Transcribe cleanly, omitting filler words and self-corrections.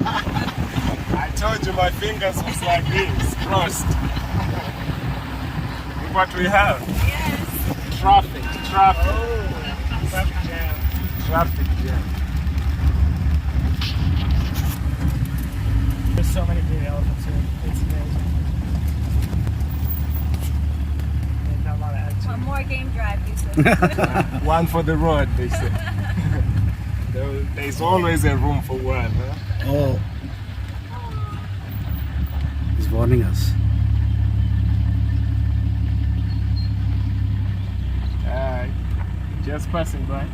I told you my fingers was like this, crossed. Look what we have. Yes. Traffic. Oh, traffic jam. Traffic jam. There's so many green elephants here. It's amazing. They've got a lot of attitude. One more game drive, Yusuf. One for the road, they say. There's always a room for one, huh? Oh. He's warning us. Just passing by.